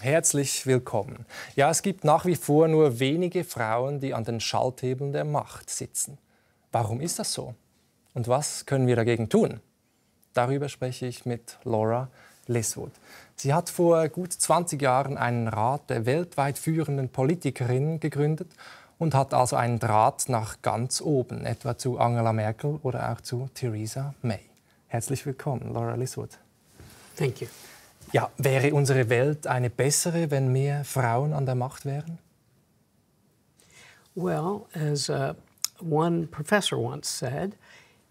Herzlich willkommen. Ja, es gibt nach wie vor nur wenige Frauen, die an den Schalthebeln der Macht sitzen. Warum ist das so? Und was können wir dagegen tun? Darüber spreche ich mit Laura Liswood. Sie hat vor gut 20 Jahren einen Rat der weltweit führenden Politikerinnen gegründet und hat also einen Draht nach ganz oben, etwa zu Angela Merkel oder auch zu Theresa May. Herzlich willkommen, Laura Liswood. Thank you. Ja, wäre unsere Welt eine bessere, wenn mehr Frauen an der Macht wären? Well, as one professor once said,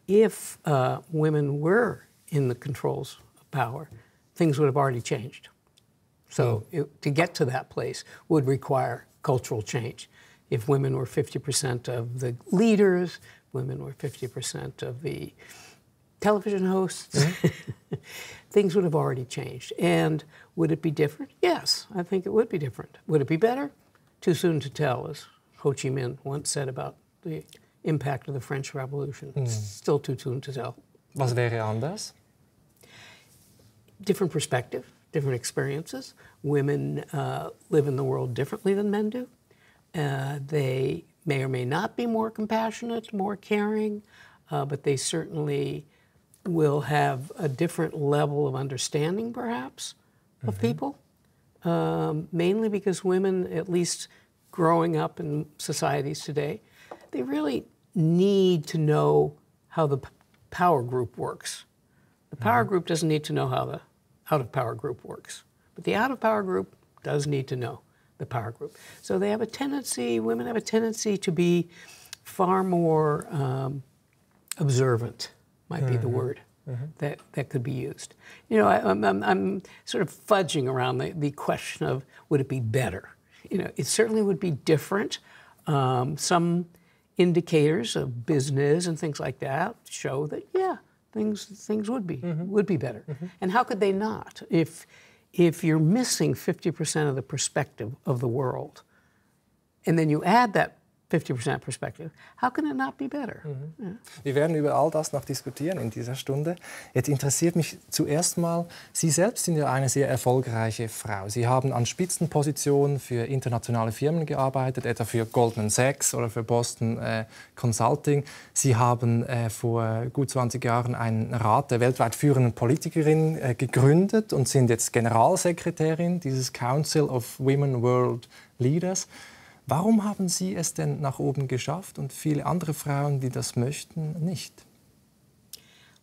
if women were in the controls of power, things would have already changed. So to get to that place would require cultural change. If women were 50% of the leaders, women were 50% of the television hosts, things would have already changed. And would it be different? Yes, I think it would be different. Would it be better? Too soon to tell, as Ho Chi Minh once said about the impact of the French Revolution. It's still too soon to tell. Was wäre anders? Different perspective, different experiences. Women live in the world differently than men do. They may or may not be more compassionate, more caring, but they certainly will have a different level of understanding, perhaps, of people. Mainly because women, at least growing up in societies today, they really need to know how the power group works. The power group doesn't need to know how the out-of-power group works. But the out-of-power group does need to know the power group. So they have a tendency, women have a tendency to be far more observant, might be the word that could be used. You know, I'm sort of fudging around the question of would it be better? You know, it certainly would be different. Some indicators of business and things like that show that, yeah, things would be better. And how could they not? If you're missing 50% of the perspective of the world, and then you add that 50% perspective, how can it not be better? Yeah. Wir werden über all das noch diskutieren in dieser Stunde. Jetzt interessiert mich zuerst mal, Sie selbst sind ja eine sehr erfolgreiche Frau. Sie haben an Spitzenpositionen für internationale Firmen gearbeitet, etwa für Goldman Sachs oder für Boston Consulting. Sie haben vor gut 20 Jahren einen Rat der weltweit führenden Politikerinnen gegründet und sind jetzt Generalsekretärin dieses Council of Women World Leaders. Warum haben Sie es denn nach oben geschafft und viele andere Frauen, die das möchten, nicht?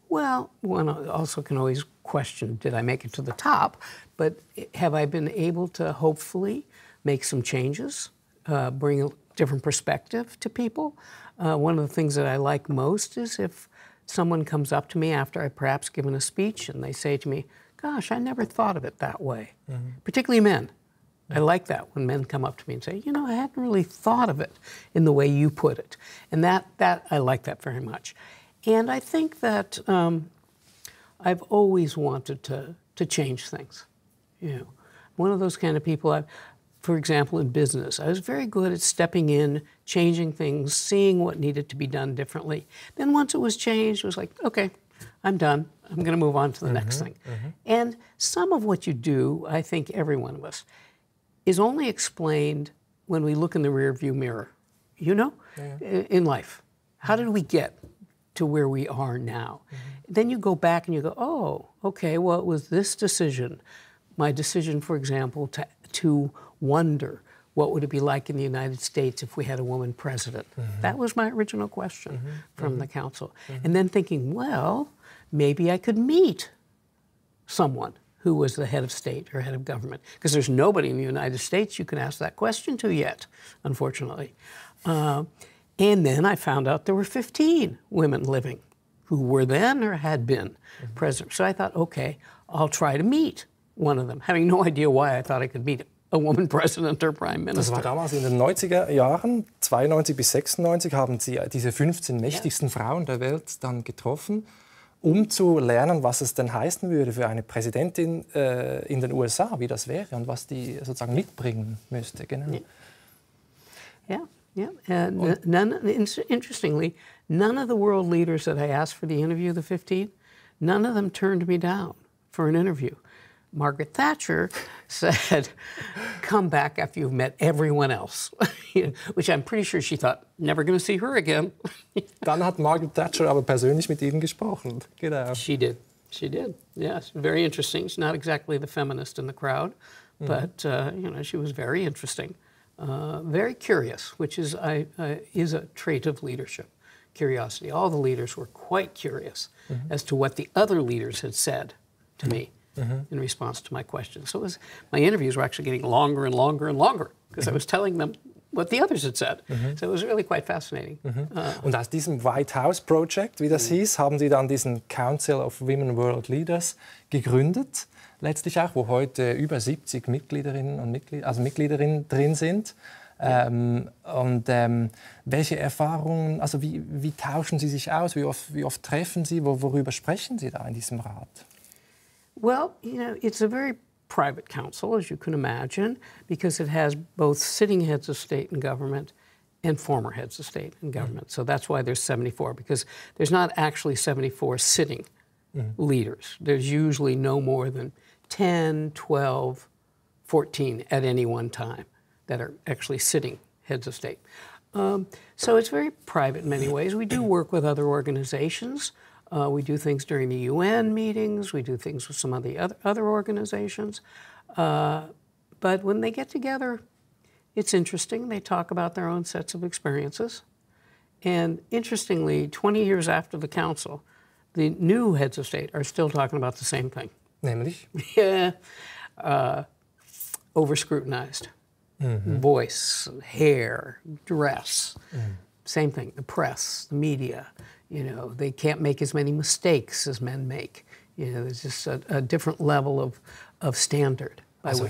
Well, one also can always question, did I make it to the top? But have I been able to hopefully make some changes, bring a different perspective to people? One of the things that I like most is if someone comes up to me after I've perhaps given a speech and they say to me, gosh, I never thought of it that way, particularly men. I like that when men come up to me and say, you know, I hadn't really thought of it in the way you put it. And that I like that very much. And I think that I've always wanted to change things. You know, one of those kind of people, for example, in business, I was very good at stepping in, changing things, seeing what needed to be done differently. Then once it was changed, it was like, okay, I'm done. I'm going to move on to the next thing. And some of what you do, I think every one of us, is only explained when we look in the rearview mirror, you know, in life. How did we get to where we are now? Then you go back and you go, oh, okay, well, it was this decision. My decision, for example, to wonder what would it be like in the United States if we had a woman president. That was my original question from the council. And then thinking, well, maybe I could meet someone who was the head of state or head of government. Because there's nobody in the United States you can ask that question to yet, unfortunately. And then I found out there were 15 women living who were then or had been president. So I thought, okay, I'll try to meet one of them, having no idea why I thought I could meet a woman president or prime minister. Das war damals in den 90er Jahren, 92 bis 96, haben Sie diese 15 mächtigsten Frauen der Welt dann getroffen, zu lernen, was es denn heißen würde für eine Präsidentin in den USA, wie das wäre und was die sozusagen mitbringen müsste. Genau. Interestingly, none of the world leaders that I asked for the interview, the 15, none of them turned me down for an interview. Margaret Thatcher said, come back after you've met everyone else, which I'm pretty sure she thought, never going to see her again. Dann hat Margaret Thatcher aber persönlich mit Ihnen gesprochen. Genau. She did. She did. Yes, very interesting. She's not exactly the feminist in the crowd, but you know, she was very interesting, very curious, which is a trait of leadership. Curiosity. All the leaders were quite curious as to what the other leaders had said to me in response to my questions. So my interviews were actually getting longer and longer and longer because I was telling them what the others had said. So it was really quite fascinating. Und aus diesem White House Project, wie das hieß, haben Sie dann diesen Council of Women World Leaders gegründet. Letztlich auch, wo heute über 70 Mitgliederinnen und Mitgliederinnen drin sind. Welche Erfahrungen, also wie tauschen Sie sich aus, wie oft treffen Sie, worüber sprechen Sie da in diesem Rat? Well, you know, it's a very private council, as you can imagine, because it has both sitting heads of state and government and former heads of state and government. So that's why there's 74, because there's not actually 74 sitting leaders. There's usually no more than 10, 12, 14 at any one time that are actually sitting heads of state. So it's very private in many ways. We do work with other organizations. We do things during the UN meetings. We do things with some of the other organizations. But when they get together, it's interesting. They talk about their own sets of experiences. And interestingly, 20 years after the council, the new heads of state are still talking about the same thing. Nämlich? Yeah. Over-scrutinized. Voice, hair, dress, same thing. The press, the media, you know, they can't make as many mistakes as men make. You know, there's just a different level of standard. Also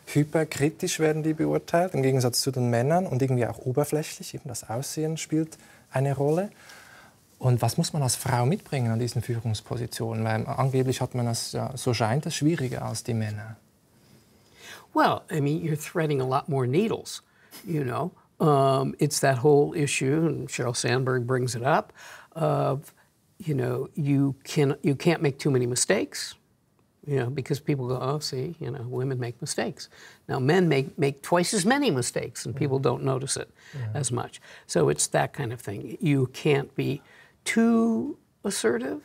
hyperkritisch werden die beurteilt, im Gegensatz zu den Männern, und irgendwie auch oberflächlich, eben das Aussehen spielt eine Rolle. Und was muss man als Frau mitbringen an diesen Führungspositionen? Weil angeblich hat man es, ja, so scheint es, schwieriger als die Männer. Well, I mean, you're threading a lot more needles, you know. It's that whole issue, and Sheryl Sandberg brings it up, of, you know, you can't make too many mistakes, you know, because people go, oh, see, you know, women make mistakes. Now, men make twice as many mistakes, and people don't notice it as much. So it's that kind of thing. You can't be too assertive,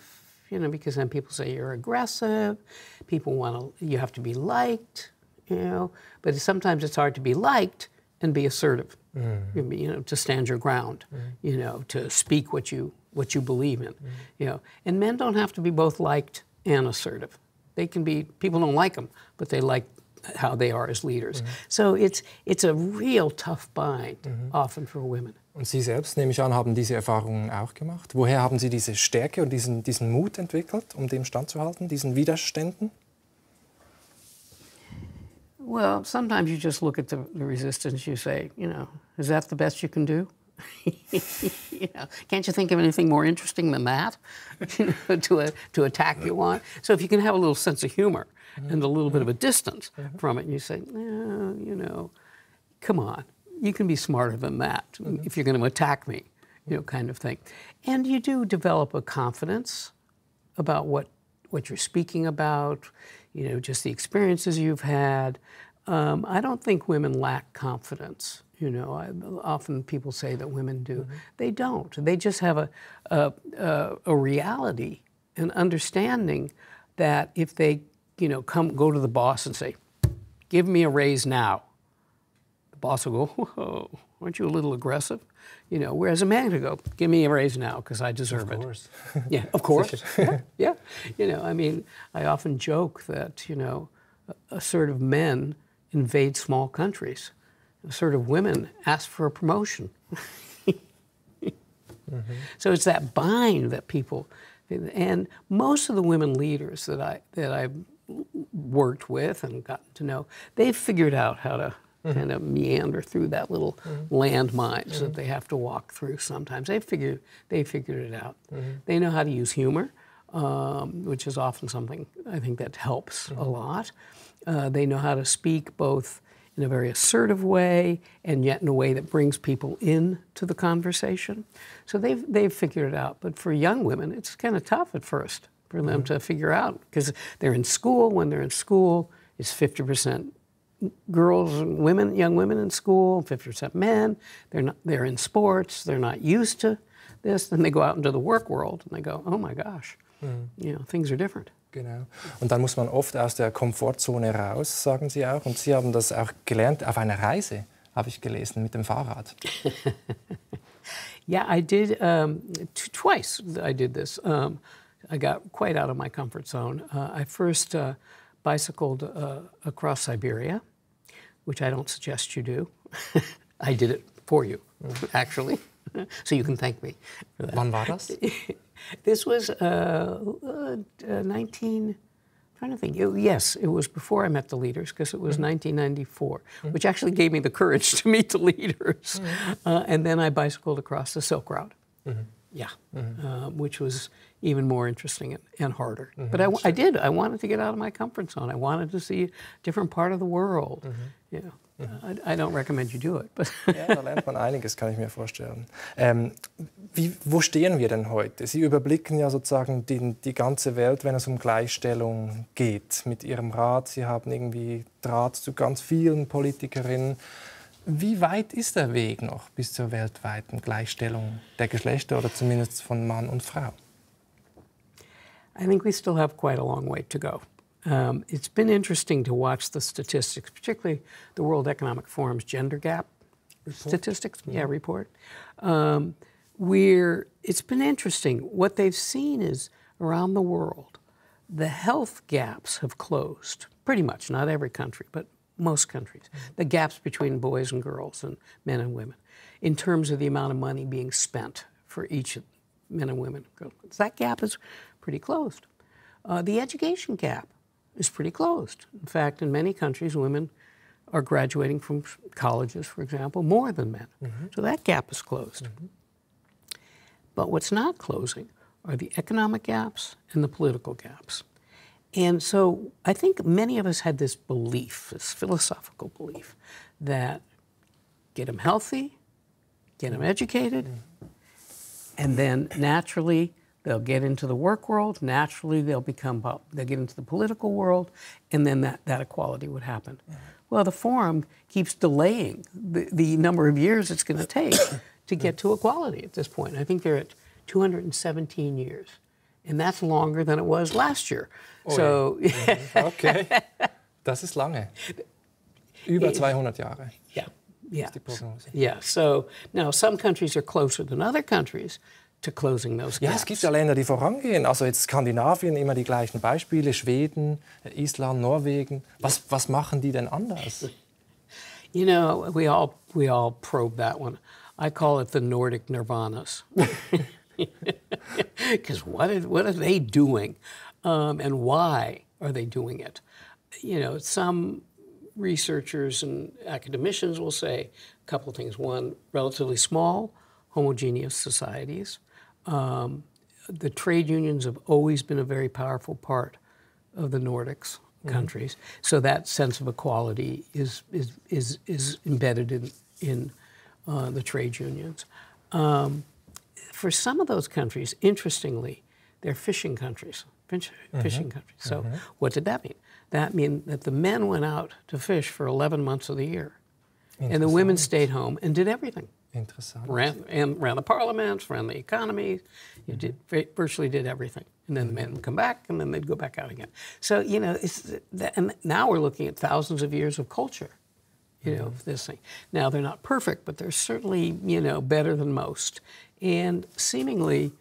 you know, because then people say you're aggressive. You have to be liked. You know, but sometimes it's hard to be liked and be assertive. You know, to stand your ground. You know, to speak what you believe in. You know, and men don't have to be both liked and assertive. They can be. People don't like them, but they like how they are as leaders. So it's a real tough bind, often for women. Und Sie selbst, nehme ich an, haben diese Erfahrungen auch gemacht. Woher haben Sie diese Stärke und diesen Mut entwickelt, um dem standzuhalten, diesen Widerständen? Well, sometimes you just look at the resistance, you say, you know, is that the best you can do? You know, can't you think of anything more interesting than that, you know, to attack you on? So if you can have a little sense of humor and a little bit of a distance from it, and you say, no, you know, come on, you can be smarter than that if you're going to attack me, you know, kind of thing. And you do develop a confidence about what you're speaking about, you know, just the experiences you've had. I don't think women lack confidence. You know, often people say that women do. They don't. They just have a reality, an understanding that if they, you know, go to the boss and say, "Give me a raise now," the boss will go, "Whoa, aren't you a little aggressive?" You know, whereas a man could go, "Give me a raise now because I deserve it." Of course. Yeah, of course. Yeah. You know, I mean, I often joke that, you know, assertive men invade small countries. Assertive women ask for a promotion. So it's that bind that people, and most of the women leaders that I've worked with and gotten to know, they've figured out how to kind of meander through that little landmines that they have to walk through sometimes. They figured it out. They know how to use humor, which is often something I think that helps a lot. They know how to speak both in a very assertive way and yet in a way that brings people into the conversation. So they've figured it out. But for young women, it's kind of tough at first. for them to figure out, because they're in school. When they're in school, it's 50% girls and women, young women in school, 50% men. They're in sports. They're not used to this. Then they go out into the work world and they go, oh my gosh, you know, things are different. Genau. Und dann muss man oft aus der Komfortzone raus, sagen Sie auch. Und Sie haben das auch gelernt auf einer Reise, habe ich gelesen, mit dem Fahrrad. Yeah, I did twice. I did this. I got quite out of my comfort zone. I first bicycled across Siberia, which I don't suggest you do. I did it for you, actually, so you can thank me for that. Wann war das? This was 19. Trying to think. Yes, it was before I met the leaders, because it was 1994, which actually gave me the courage to meet the leaders. And then I bicycled across the Silk Route. Yeah, which was even more interesting and harder. But I did. I wanted to get out of my comfort zone. I wanted to see a different part of the world. You know, I don't recommend you do it. But ja, da lernt man einiges, kann ich mir vorstellen. Wo stehen wir denn heute? Sie überblicken ja sozusagen die ganze Welt, wenn es um Gleichstellung geht. Mit Ihrem Rat, Sie haben irgendwie Draht zu ganz vielen Politikerinnen. Wie weit ist der Weg noch bis zur weltweiten Gleichstellung der Geschlechter oder zumindest von Mann und Frau? I think we still have quite a long way to go. It's been interesting to watch the statistics, particularly the World Economic Forum's gender gap statistics report. Where it's been interesting. What they've seen is around the world, the health gaps have closed, pretty much, not every country, but most countries. The gaps between boys and girls and men and women in terms of the amount of money being spent for each men and women. That gap is pretty closed. The education gap is pretty closed. In fact, in many countries, women are graduating from colleges, for example, more than men. So that gap is closed. But what's not closing are the economic gaps and the political gaps. And so I think many of us had this belief, this philosophical belief, that get them healthy, get them educated, and then naturally they'll get into the work world, naturally they'll get into the political world, and then that equality would happen. Well, the Forum keeps delaying the number of years it's going to take to get to equality at this point. I think they're at 217 years. And that's longer than it was last year. Oh, so, okay, das ist lange. Über 200 Jahre. Yeah, yeah. Ist die Prognose. Yeah, so now some countries are closer than other countries to closing those gaps. Ja, es gibt ja Länder, die vorangehen. Also jetzt Skandinavien, immer die gleichen Beispiele, Schweden, Island, Norwegen. Was machen die denn anders? You know, we all probe that one. I call it the Nordic nirvanas. Because what are they doing, and why are they doing it? You know, some researchers and academicians will say a couple of things. One, relatively small, homogeneous societies. The trade unions have always been a very powerful part of the Nordics countries. So that sense of equality is embedded in the trade unions. For some of those countries, interestingly, they're fishing countries. Fishing countries. So what did that mean? That meant that the men went out to fish for 11 months of the year. And the women stayed home and did everything. Interessant. Ran the parliaments, ran the economy, virtually did everything. And then the men would come back, and then they'd go back out again. So, you know, and now we're looking at thousands of years of culture, you know, of this thing. Now, they're not perfect, but they're certainly, you know, better than most. And seemingly,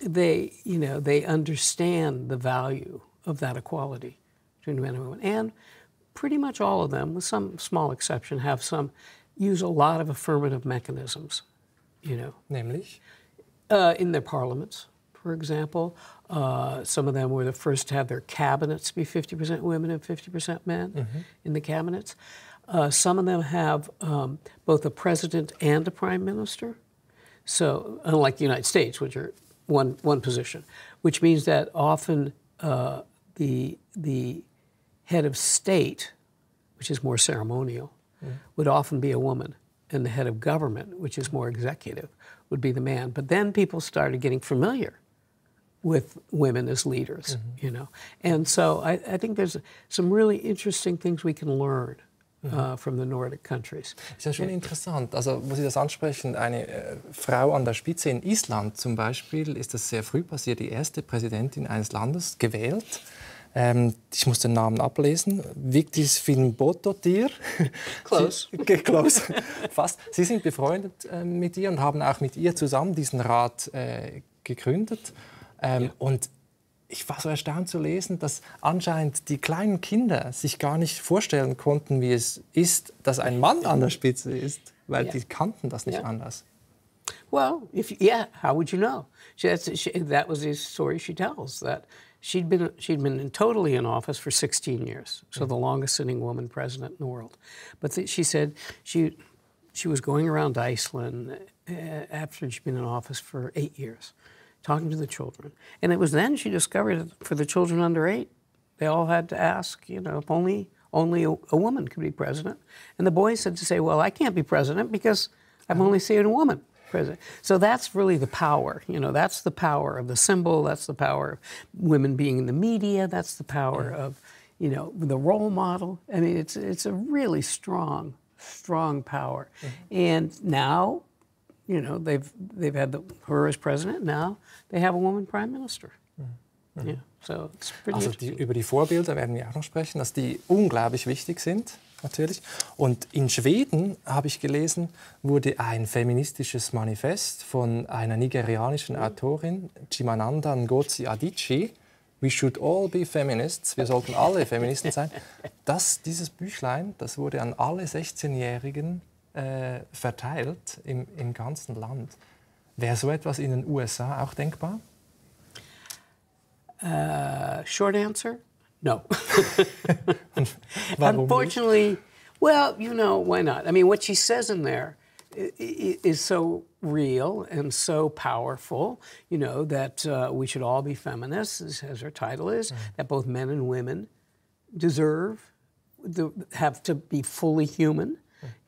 they understand the value of that equality between men and women. And pretty much all of them, with some small exception, use a lot of affirmative mechanisms, you know. Nämlich? In their parliaments, for example. Some of them were the first to have their cabinets be 50% women and 50% men in the cabinets. Some of them have both a president and a prime minister. So, unlike the United States, which are one position, which means that often the head of state, which is more ceremonial, would often be a woman, and the head of government, which is more executive, would be the man. But then people started getting familiar with women as leaders, you know. And so I think there's some really interesting things we can learn from the Nordic countries. Ist ja schon interessant, also wo Sie das ansprechen, eine Frau an der Spitze in Island zum Beispiel, ist das sehr früh passiert, die erste Präsidentin eines Landes gewählt. Ich muss den Namen ablesen. Vigdís Finnbogadóttir. Close. Close. Fast. Sie sind befreundet mit ihr und haben auch mit ihr zusammen diesen Rat gegründet. Und ich war so erstaunt zu lesen, dass anscheinend die kleinen Kinder sich gar nicht vorstellen konnten, wie es ist, dass ein Mann an der Spitze ist, weil die kannten das nicht anders. Well, how would you know? That was the story she tells, that she'd been totally in office for 16 years, so the longest sitting woman president in the world. But she said she was going around Iceland after she'd been in office for 8 years, talking to the children. And it was then she discovered that for the children under 8, they all had to ask, you know, if only a woman could be president. And the boys had to say, well, I can't be president because I've only seen a woman president. So that's really the power, you know, that's the power of the symbol, that's the power of women being in the media, that's the power of, you know, the role model. I mean, it's a really strong power. And now, you know, they've had her as president. Now they have a woman prime minister. Yeah, so it's pretty interesting. Über die Vorbilder werden wir auch noch sprechen, dass die unglaublich wichtig sind, natürlich. Und in Schweden, habe ich gelesen, wurde ein feministisches Manifest von einer nigerianischen Autorin, Chimamanda Ngozi Adichie, We should all be feminists, wir sollten alle Feministen sein. Dieses Büchlein, das wurde an alle 16-Jährigen verteilt im ganzen Land. Wäre so etwas in den USA auch denkbar? Short answer, no. Warum Unfortunately, nicht? well, you know, why not? I mean, what she says in there is so real and so powerful, you know, that we should all be feminists, as her title is, that both men and women have to be fully human,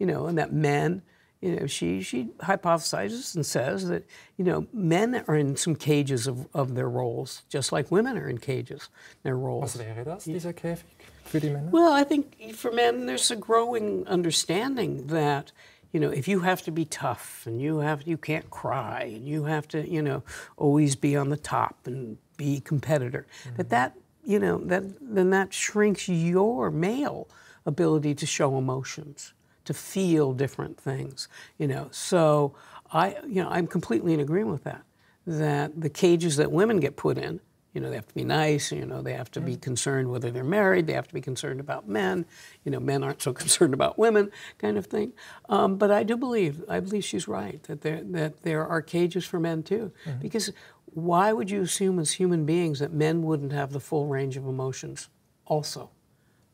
you know, and that men, you know, she hypothesizes and says that, you know, men are in some cages of their roles, just like women are in cages, their roles. Was wäre das, dieser Käfig für die Männer? Well, I think for men there's a growing understanding that, you know, if you have to be tough and you can't cry and you have to, you know, always be on the top and be a competitor, that you know, then that shrinks your male ability to show emotions, to feel different things, you know. So I'm completely in agreement with that. That the cages that women get put in, you know, they have to be nice, you know, they have to be concerned whether they're married, they have to be concerned about men, you know, men aren't so concerned about women, kind of thing. But I believe she's right, that there are cages for men too. Because why would you assume as human beings that men wouldn't have the full range of emotions also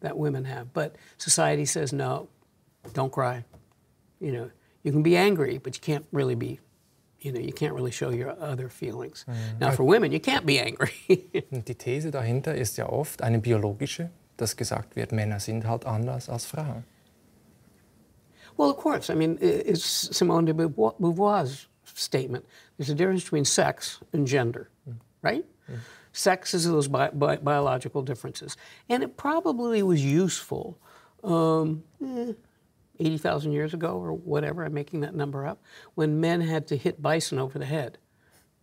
that women have? But society says, no, don't cry. You know, you can be angry, but you can't really be, you know, you can't really show your other feelings. Now, for women, you can't be angry. Die These dahinter ist ja oft eine biologische, dass gesagt wird, Männer sind halt anders als Frauen. Well, of course. I mean, it's Simone de Beauvoir's statement. There's a difference between sex and gender, right? Sex is those biological differences. And it probably was useful 80,000 years ago or whatever, I'm making that number up, when men had to hit bison over the head,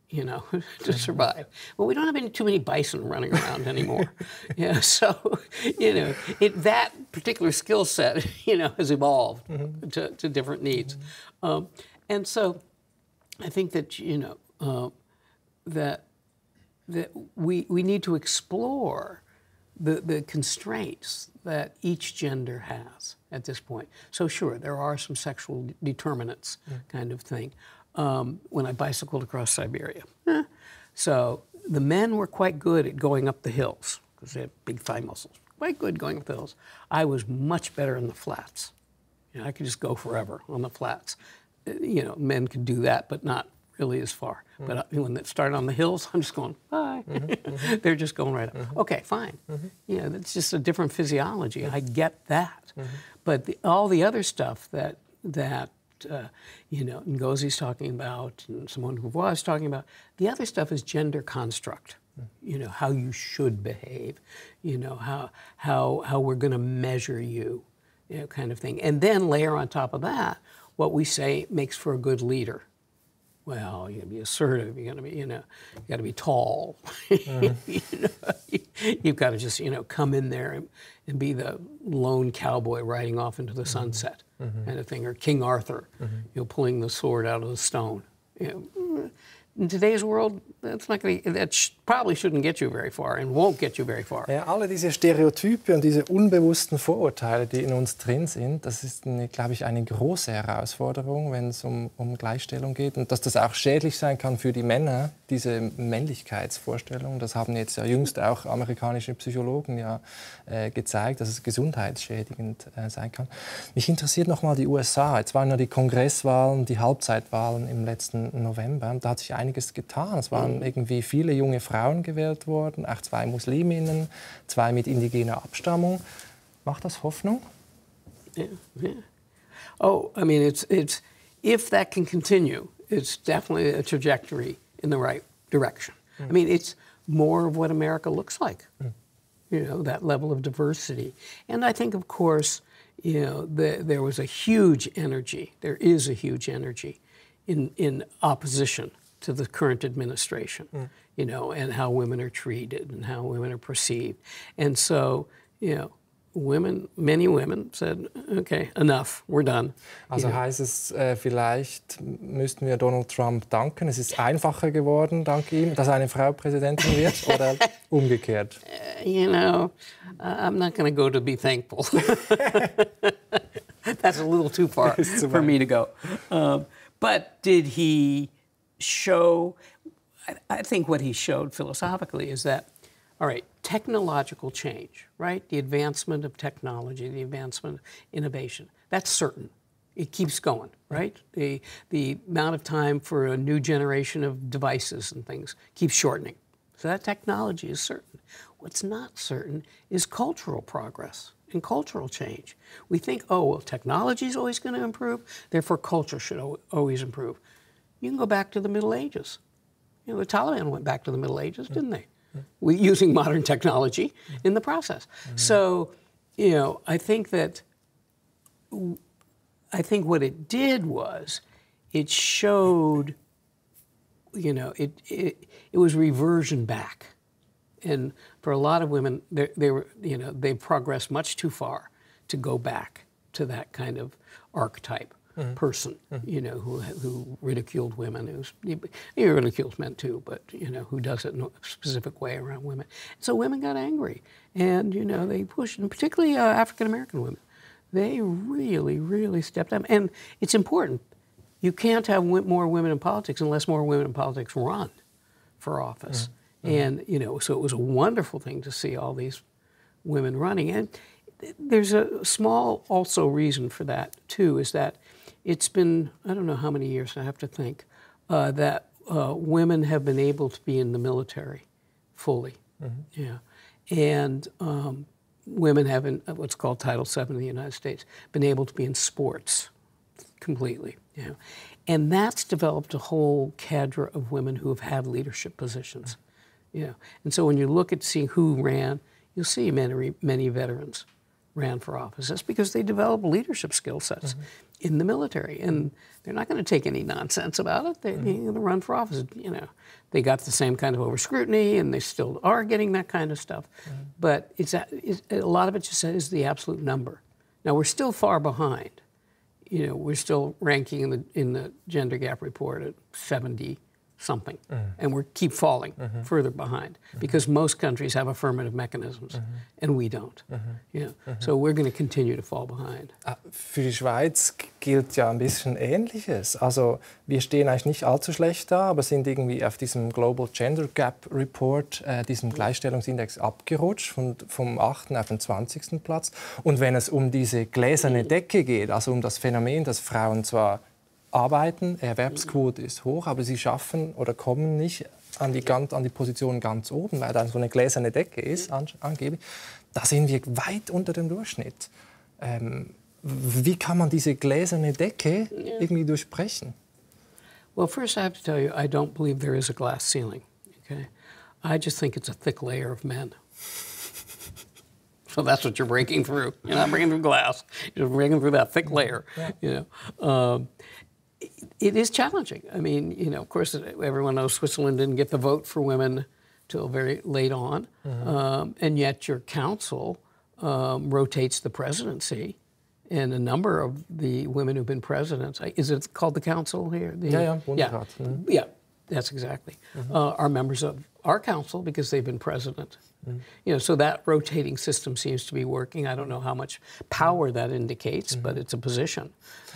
you know, to survive. Well, we don't have too many bison running around anymore. Yeah, so, you know, that particular skill set, you know, has evolved to different needs. And so I think that, you know, that we need to explore the constraints that each gender has at this point. So sure, there are some sexual determinants kind of thing. When I bicycled across Siberia. So the men were quite good at going up the hills because they had big thigh muscles. Quite good going up the hills. I was much better in the flats. You know, I could just go forever on the flats. You know, men could do that, but not really as far. But when they start on the hills, I'm just going, bye. They're just going right up. Okay, fine. You know, it's just a different physiology. I get that. But all the other stuff that you know, Ngozi's talking about, and Simone de Beauvoir is talking about. The other stuff is gender construct. You know, how you should behave, you know, how we're going to measure you, you know, kind of thing. And then layer on top of that what we say makes for a good leader. Well, you're going to be assertive. You're going to be, you know, you got to be tall. You know, you've got to just, you know, come in there and be the lone cowboy riding off into the sunset, kind of thing, or King Arthur, you know, pulling the sword out of the stone. You know, in today's world, that's not going to, probably shouldn't get you very far and won't get you very far. Ja, alle diese Stereotype und diese unbewussten Vorurteile, die in uns drin sind, das ist, glaube ich, eine große Herausforderung, wenn es um Gleichstellung geht. Und dass das auch schädlich sein kann für die Männer, diese Männlichkeitsvorstellung. Das haben jetzt ja jüngst auch amerikanische Psychologen ja gezeigt, dass es gesundheitsschädigend sein kann. Mich interessiert noch mal die USA. Jetzt waren ja die Kongresswahlen, die Halbzeitwahlen im letzten November. Da hat sich einiges getan. Es waren irgendwie viele junge Frauen gewählt worden, auch 2 Musliminnen, 2 mit indigener Abstammung. Macht das Hoffnung? Yeah, yeah. Oh, I mean, it's if that can continue, it's definitely a trajectory in the right direction. I mean, it's more of what America looks like. You know, that level of diversity. And I think, of course, you know, there was a huge energy. There is a huge energy in opposition to the current administration, you know, and how women are treated and how women are perceived. And so, you know, many women said, okay, enough, we're done. Also heißt es, vielleicht müssten wir Donald Trump danken. Es ist einfacher geworden, dank ihm, dass eine Frau Präsidentin wird, oder umgekehrt? You know, I'm not going to go to be thankful. That's a little too far for me to go. But did he show, I think what he showed philosophically is that, all right, technological change, right? The advancement of technology, the advancement of innovation, that's certain. It keeps going, right? The amount of time for a new generation of devices and things keeps shortening. So that technology is certain. What's not certain is cultural progress and cultural change. We think, oh, well, technology is always going to improve, therefore culture should always improve. You can go back to the Middle Ages. You know, the Taliban went back to the Middle Ages, didn't they? Using modern technology in the process. So, you know, I think what it did was it showed, you know, it was reversion back. And for a lot of women, they were, you know, they progressed much too far to go back to that kind of archetype. Person, you know, who ridiculed women, he ridicules men too, but, you know, who does it in a specific way around women. So women got angry, and, you know, they pushed, and particularly African-American women, they really, really stepped up. And it's important. You can't have more women in politics unless more women in politics run for office. And, you know, so it was a wonderful thing to see all these women running. And there's a small also reason for that, too, is that it's been, I don't know how many years, I have to think, that women have been able to be in the military fully. Yeah. And women have, in what's called Title VII in the United States, been able to be in sports completely. Yeah. And that's developed a whole cadre of women who have had leadership positions. Yeah. And so when you look at seeing who ran, you'll see many veterans ran for office. That's because they developed leadership skill sets in the military, and they're not going to take any nonsense about it. They're going to run for office. You know, they got the same kind of over scrutiny, and they still are getting that kind of stuff. But a lot of it just is the absolute number. Now we're still far behind. You know, we're still ranking in the gender gap report at 70 something, and we keep falling further behind because most countries have affirmative mechanisms and we don't. Yeah. So we're going to continue to fall behind. Für die Schweiz gilt ja ein bisschen Ähnliches. Also wir stehen eigentlich nicht allzu schlecht da, aber sind irgendwie auf diesem Global Gender Gap Report, diesem Gleichstellungsindex abgerutscht vom 8. auf den 20. Platz. Und wenn es um diese gläserne Decke geht, also um das Phänomen, dass Frauen zwar arbeiten, Erwerbsquote ist hoch, aber sie schaffen oder kommen nicht an die Position ganz oben, weil da so eine gläserne Decke ist, angeblich. Da sind wir weit unter dem Durchschnitt. wie kann man diese gläserne Decke irgendwie durchbrechen? Well, first I have to tell you, I don't believe there is a glass ceiling. Okay, I just think it's a thick layer of men. So that's what you're breaking through. You're not breaking through glass. You're breaking through that thick layer. You know, it is challenging. I mean, you know, of course, everyone knows Switzerland didn't get the vote for women till very late on, and yet your council rotates the presidency. And a number of the women who've been presidents, is it called the council here? Bundesrat. Yeah, that's exactly. Are members of our council because they've been president. You know, so that rotating system seems to be working. I don't know how much power that indicates, but it's a position.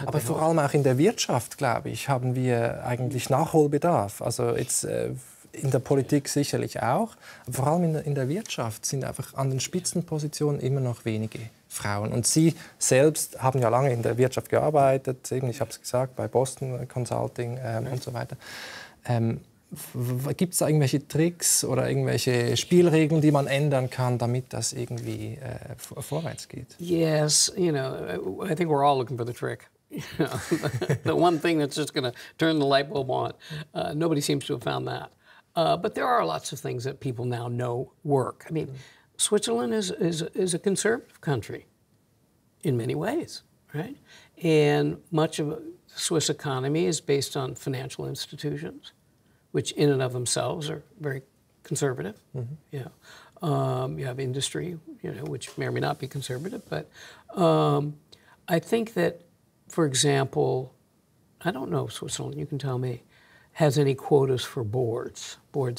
Aber vor allem auch in der Wirtschaft, glaube ich, haben wir eigentlich Nachholbedarf. Also jetzt in der Politik sicherlich auch, aber vor allem in der Wirtschaft sind einfach an den Spitzenpositionen immer noch wenige Frauen. Und Sie selbst haben ja lange in der Wirtschaft gearbeitet, eben, ich habe es gesagt, bei Boston Consulting und so weiter. Gibt es da irgendwelche Tricks oder irgendwelche Spielregeln, die man ändern kann, damit das irgendwie vorwärts geht? Yes, you know, I think we're all looking for the trick. You know, the one thing that's just going to turn the light bulb on. Nobody seems to have found that. But there are lots of things that people now know work. I mean, Switzerland is a conservative country in many ways, right? And much of the Swiss economy is based on financial institutions, which in and of themselves are very conservative. You know, you have industry, you know, which may or may not be conservative. But I think that, for example, I don't know if Switzerland, you can tell me, has any quotas for board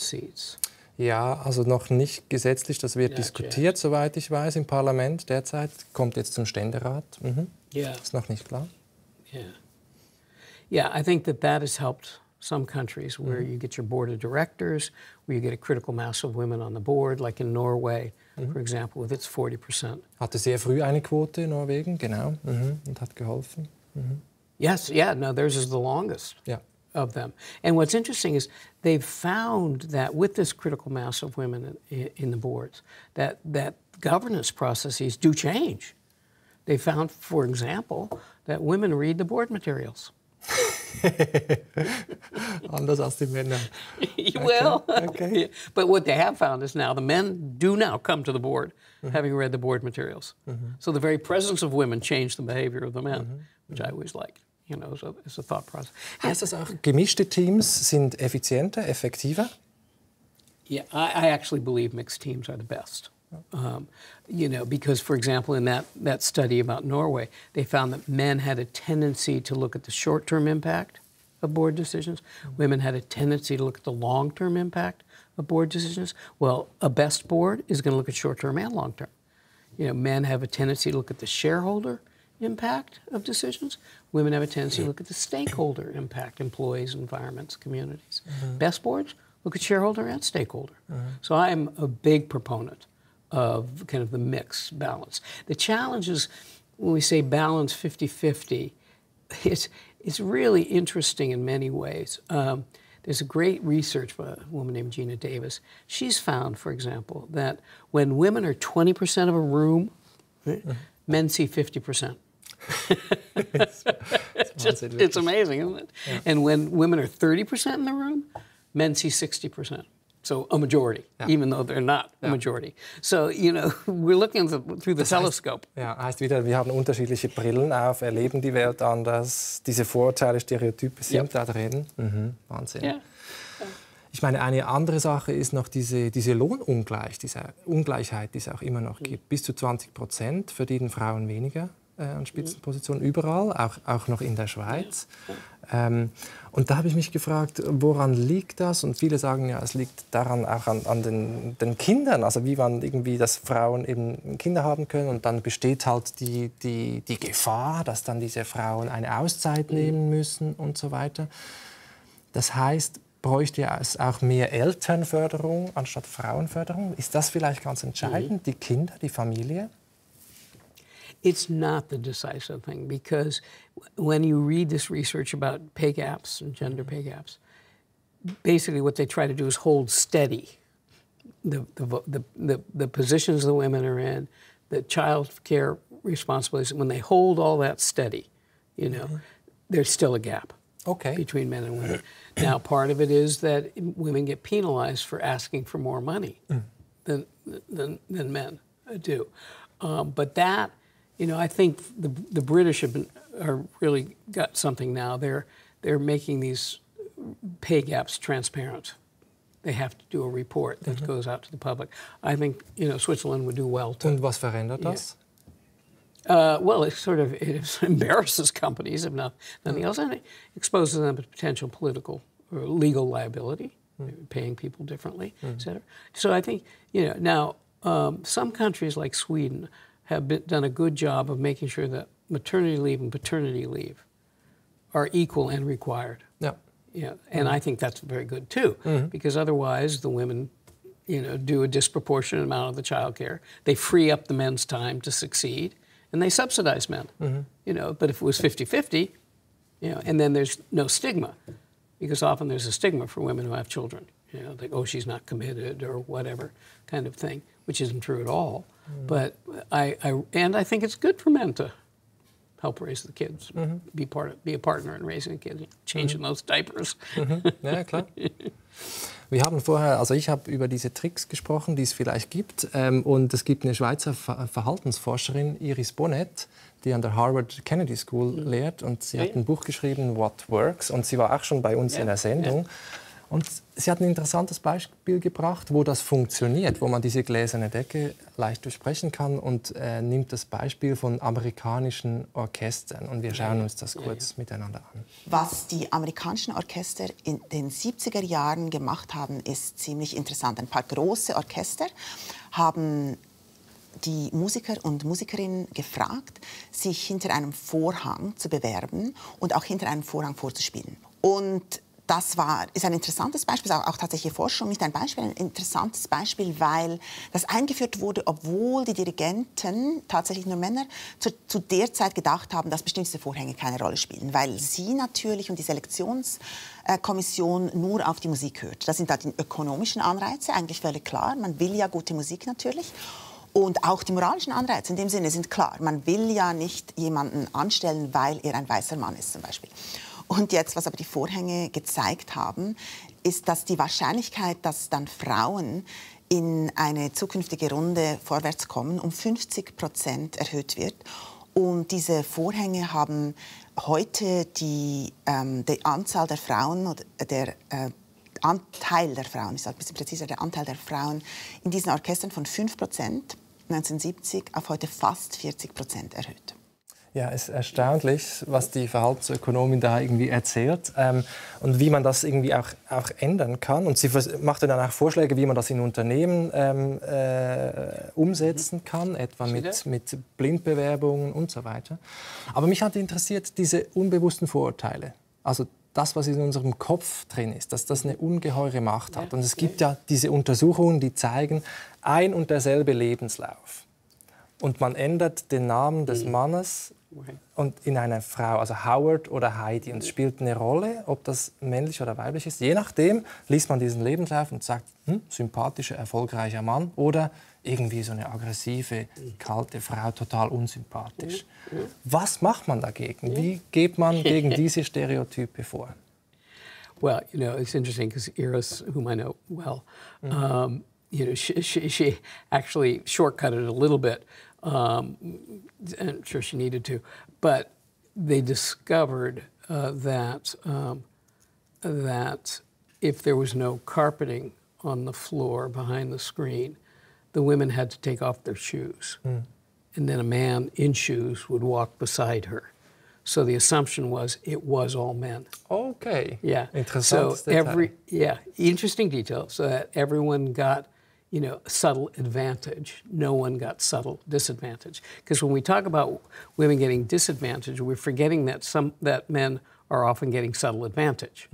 seats. Ja, also noch nicht gesetzlich, das wird diskutiert, soweit ich weiß, im Parlament derzeit. Kommt jetzt zum Ständerat. Ist noch nicht klar. Yeah, I think that has helped some countries where you get your board of directors, where you get a critical mass of women on the board, like in Norway, for example, with its 40%. Hatte sehr früh eine Quote in Norwegen, genau, und hat geholfen. Yes, yeah, no, theirs is the longest. Of them. And what's interesting is they've found that with this critical mass of women in the boards, that governance processes do change. They found, for example, that women read the board materials. Anders als die Männer. Well, okay. But what they have found is now the men do now come to the board having read the board materials. So the very presence of women changed the behavior of the men, which I always liked. You know, it's a thought process. Heißt das auch, gemischte Teams sind effizienter, effektiver? Yeah, I actually believe mixed teams are the best. You know, because, for example, in that study about Norway, they found that men had a tendency to look at the short-term impact of board decisions. Women had a tendency to look at the long-term impact of board decisions. Well, a best board is going to look at short-term and long-term. You know, men have a tendency to look at the shareholder impact of decisions. Women have a tendency to look at the stakeholder impact, employees, environments, communities. Best boards look at shareholder and stakeholder. So I'm a big proponent of kind of the mixed balance. The challenge is when we say balance 50-50, it's really interesting in many ways. There's a great research by a woman named Gina Davis. She's found, for example, that when women are 20% of a room, men see 50%. It's amazing, isn't it? Yeah. And when women are 30% in the room, men see 60%. So a majority, even though they're not a majority. So, you know, we're looking through the telescope. Heißt wieder, wir haben unterschiedliche Brillen auf, erleben die Welt anders. Diese Vorurteile, Stereotype sind da drin. Wahnsinn. Yeah. Ich meine, eine andere Sache ist noch diese Lohnungleichheit, diese Ungleichheit, die es auch immer noch gibt. Bis zu 20% verdienen Frauen weniger an Spitzenpositionen überall, auch noch in der Schweiz. Und da habe ich mich gefragt, woran liegt das? Und viele sagen ja, es liegt daran auch an den Kindern, also wie man irgendwie, dass Frauen eben Kinder haben können und dann besteht halt die Gefahr, dass dann diese Frauen eine Auszeit nehmen müssen und so weiter. Das heißt, bräuchte es auch mehr Elternförderung anstatt Frauenförderung? Ist das vielleicht ganz entscheidend, die Kinder, die Familie? It's not the decisive thing, because when you read this research about pay gaps and gender pay gaps, basically what they try to do is hold steady the positions the women are in, the child care responsibilities, when they hold all that steady, you know, there's still a gap between men and women. Now, part of it is that women get penalized for asking for more money than men do. But that, you know, I think the British are really got something now. They're making these pay gaps transparent. They have to do a report that goes out to the public. I think, you know, Switzerland would do well to. Und was verändert das? Well, it embarrasses companies, if nothing else, and it exposes them to potential political or legal liability, paying people differently, et cetera. So I think, you know, now some countries like Sweden have done a good job of making sure that maternity leave and paternity leave are equal and required. Yeah. Yeah, and I think that's very good too, because otherwise the women, you know, do a disproportionate amount of the child care. They free up the men's time to succeed, and they subsidize men. You know, but if it was 50-50, you know, and then there's no stigma, because often there's a stigma for women who have children. You know, like, oh, she's not committed or whatever kind of thing, which isn't true at all. But I think it's good for men to help raise the kids, be a partner in raising the kids, changing those diapers. Ja, klar. Wir haben vorher, also ich habe über diese Tricks gesprochen, die es vielleicht gibt. Und es gibt eine Schweizer Verhaltensforscherin, Yves Bossart, die an der Harvard Kennedy School lehrt. Und sie hat ein Buch geschrieben, What Works. Und sie war auch schon bei uns in der Sendung. Und sie hat ein interessantes Beispiel gebracht, wo das funktioniert, wo man diese gläserne Decke leicht durchbrechen kann, und nimmt das Beispiel von amerikanischen Orchestern. Und wir schauen uns das kurz miteinander an. Was die amerikanischen Orchester in den 70er Jahren gemacht haben, ist ziemlich interessant. Ein paar große Orchester haben die Musiker und Musikerinnen gefragt, sich hinter einem Vorhang zu bewerben und auch hinter einem Vorhang vorzuspielen. Und das ist ein interessantes Beispiel, auch tatsächliche Forschung, nicht ein Beispiel, ein interessantes Beispiel, weil das eingeführt wurde, obwohl die Dirigenten, tatsächlich nur Männer, zu der Zeit gedacht haben, dass bestimmte Vorhänge keine Rolle spielen, weil sie natürlich und die Selektionskommission nur auf die Musik hört. Das sind da die ökonomischen Anreize, eigentlich völlig klar. Man will ja gute Musik natürlich. Und auch die moralischen Anreize in dem Sinne sind klar. Man will ja nicht jemanden anstellen, weil er ein weißer Mann ist zum Beispiel. Und jetzt, was aber die Vorhänge gezeigt haben, ist, dass die Wahrscheinlichkeit, dass dann Frauen in eine zukünftige Runde vorwärts kommen, um 50% erhöht wird. Und diese Vorhänge haben heute die Anzahl der Frauen, oder der Anteil der Frauen, ich sage ein bisschen präziser, der Anteil der Frauen in diesen Orchestern von 5% 1970 auf heute fast 40% erhöht. Ja, es ist erstaunlich, was die Verhaltensökonomin da irgendwie erzählt und wie man das irgendwie auch ändern kann. Und sie macht dann auch Vorschläge, wie man das in Unternehmen umsetzen kann, etwa mit Blindbewerbungen und so weiter. Aber mich hat interessiert, diese unbewussten Vorurteile, also das, was in unserem Kopf drin ist, dass das eine ungeheure Macht hat. Und es gibt ja diese Untersuchungen, die zeigen, ein und derselbe Lebenslauf. Und man ändert den Namen des Mannes und in eine Frau, also Howard oder Heidi. Und es spielt eine Rolle, ob das männlich oder weiblich ist. Je nachdem liest man diesen Lebenslauf und sagt, sympathischer, erfolgreicher Mann oder irgendwie so eine aggressive, kalte Frau, total unsympathisch. Was macht man dagegen? Wie geht man gegen diese Stereotype vor? Well, you know, it's interesting because Iris, whom I know well, you know, she actually shortcutted a little bit. I'm sure she needed to, but they discovered that if there was no carpeting on the floor behind the screen, the women had to take off their shoes, and then a man in shoes would walk beside her. So the assumption was it was all men. Okay. Yeah. Interessant. So interesting detail. So that everyone got, you know, subtle advantage. No one got subtle disadvantage. Because when we talk about women getting disadvantage, we're forgetting that men are often getting subtle advantage.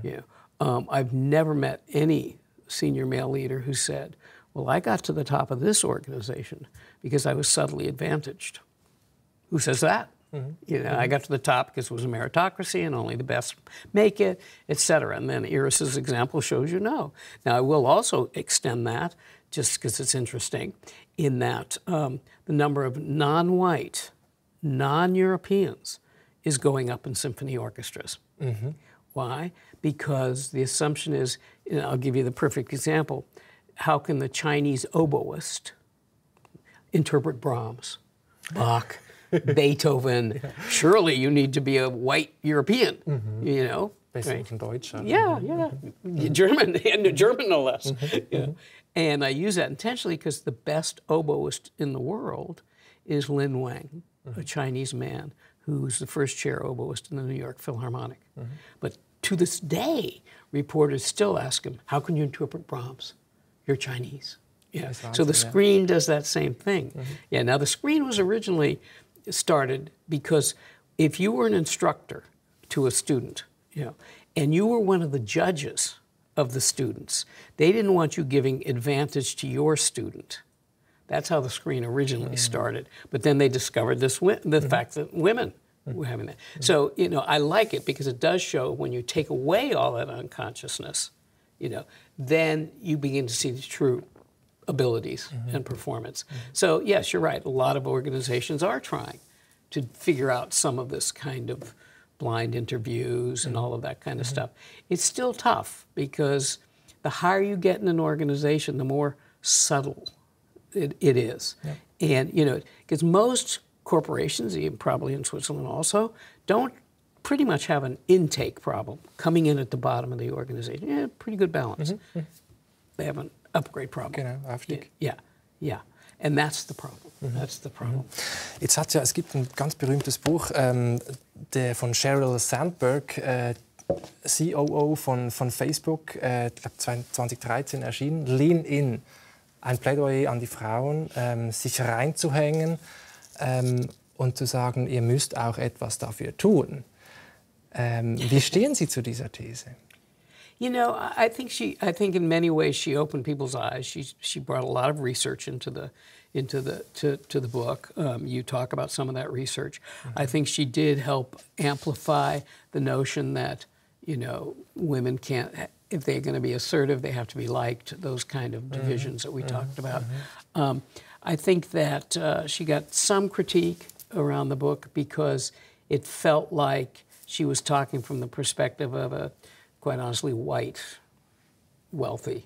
You know, I've never met any senior male leader who said, well, I got to the top of this organization because I was subtly advantaged. Who says that? You know, I got to the top because it was a meritocracy and only the best make it, et cetera. And then Iris's example shows you no. Now, I will also extend that just because it's interesting, in that the number of non-white, non-Europeans is going up in symphony orchestras. Mm-hmm. Why? Because the assumption is, I'll give you the perfect example, how can the Chinese oboist interpret Brahms, Bach, Beethoven? Surely you need to be a white European, you know? Right. Deutsch. Yeah. German, and German no less. Yeah. And I use that intentionally because the best oboist in the world is Lin Wang, a Chinese man who's the first chair oboist in the New York Philharmonic. But to this day, reporters still ask him, how can you interpret Brahms? You're Chinese. Yeah. So the screen does that same thing. Yeah. Now the screen was originally started because if you were an instructor to a student, you know, and you were one of the judges of the students, they didn't want you giving advantage to your student. That's how the screen originally started. But then they discovered this the fact that women were having that. So, you know, I like it because it does show when you take away all that unconsciousness, you know, then you begin to see the true abilities and performance. So, yes, you're right. A lot of organizations are trying to figure out some of this kind of blind interviews and all of that kind of stuff. It's still tough because the higher you get in an organization, the more subtle it is. And, you know, because most corporations, even probably in Switzerland also, don't pretty much have an intake problem coming in at the bottom of the organization. Yeah, pretty good balance. They have an upgrade problem. Genau, Aufstieg. Yeah. And that's the problem. That's the problem. Es gibt ein ganz berühmtes Buch, der von Sheryl Sandberg, COO von Facebook, ich glaube 2013 erschienen, Lean In. Ein Plädoyer an die Frauen, sich reinzuhängen und zu sagen, ihr müsst auch etwas dafür tun. Wie stehen Sie zu dieser These? You know, I think in many ways she opened people's eyes. She brought a lot of research into the book. You talk about some of that research. I think she did help amplify the notion that, you know, women can't, if they're going to be assertive, they have to be liked. Those kind of divisions that we talked about. I think that she got some critique around the book because it felt like she was talking from the perspective of a, quite honestly, white, wealthy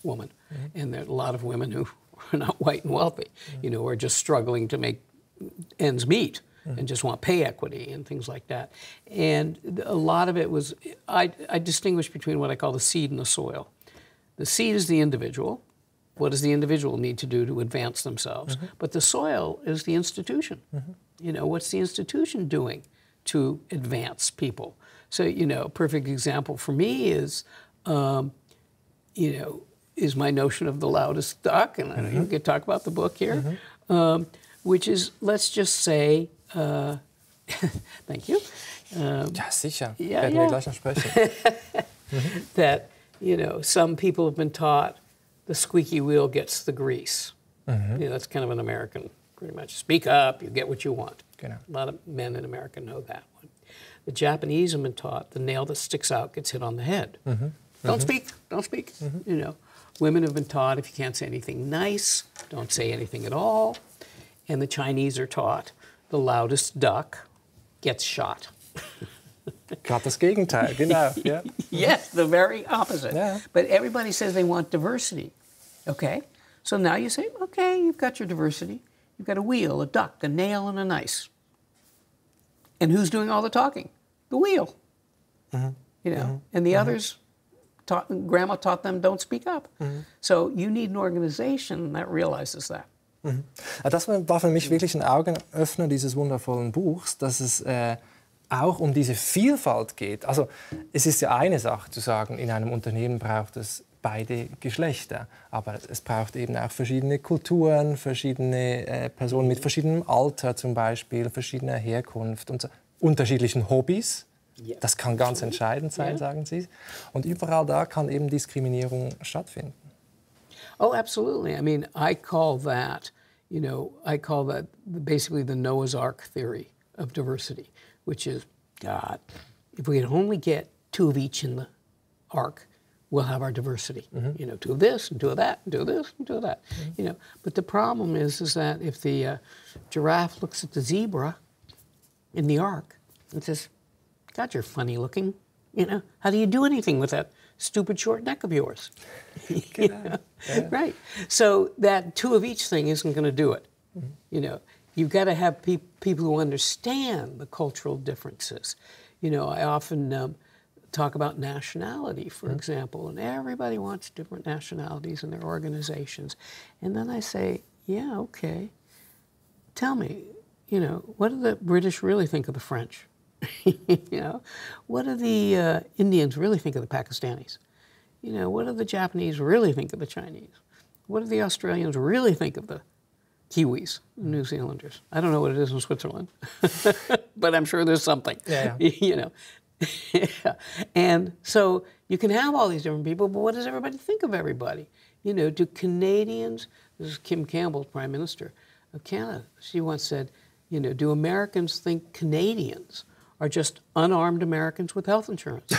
woman. And there are a lot of women who are not white and wealthy, you know, are just struggling to make ends meet and just want pay equity and things like that. And a lot of it was, I distinguish between what I call the seed and the soil. The seed is the individual. What does the individual need to do to advance themselves? But the soil is the institution. You know, what's the institution doing to advance people? So, you know, a perfect example for me is, you know, is my notion of the loudest duck, and I know you could talk about the book here, which is, let's just say, thank you. Ja, sicher. Werden wir gleich noch sprechen. That, you know, some people have been taught the squeaky wheel gets the grease. You know, that's kind of an American, pretty much. Speak up, you get what you want. Genau. A lot of men in America know that one. The Japanese have been taught the nail that sticks out gets hit on the head. Don't speak, don't speak. You know, women have been taught if you can't say anything nice, don't say anything at all. And the Chinese are taught the loudest duck gets shot. Gerade das Gegenteil, genau. Yeah. Yes, the very opposite. Yeah. But everybody says they want diversity. Okay, so now you say, okay, you've got your diversity. You've got a wheel, a duck, a nail, and a nice. And who's doing all the talking? The wheel. You know, and the others, grandma taught them, don't speak up. So you need an organization that realizes that. Das war für mich wirklich ein Augenöffner dieses wundervollen Buchs, dass es auch um diese Vielfalt geht. Also es ist ja eine Sache zu sagen, in einem Unternehmen braucht es beide Geschlechter, aber es braucht eben auch verschiedene Kulturen, verschiedene Personen mit verschiedenem Alter zum Beispiel, verschiedener Herkunft und so, unterschiedlichen Hobbys. Das kann ganz entscheidend sein, sagen Sie. Und überall da kann eben Diskriminierung stattfinden. Oh, absolutely. I mean, I call that, you know, basically the Noah's Ark theory of diversity, which is, God, if we could only get two of each in the ark, we'll have our diversity. You know, two of this and two of that and two of this and two of that. You know, but the problem is that if the giraffe looks at the zebra in the ark and says, God, you're funny looking. You know, how do you do anything with that stupid short neck of yours? You know? Yeah. Right. So that two of each thing isn't going to do it. You know, you've got to have people who understand the cultural differences. You know, I often talk about nationality, for example, and everybody wants different nationalities in their organizations. And then I say, yeah, okay, tell me, you know, what do the British really think of the French? You know, what do the Indians really think of the Pakistanis? You know, what do the Japanese really think of the Chinese? What do the Australians really think of the Kiwis, New Zealanders? I don't know what it is in Switzerland, but I'm sure there's something. Yeah. You know, yeah. And so you can have all these different people, but what does everybody think of everybody? You know, do Canadians? This is Kim Campbell, Prime Minister of Canada. She once said, you know, do Americans think Canadians are just unarmed Americans with health insurance?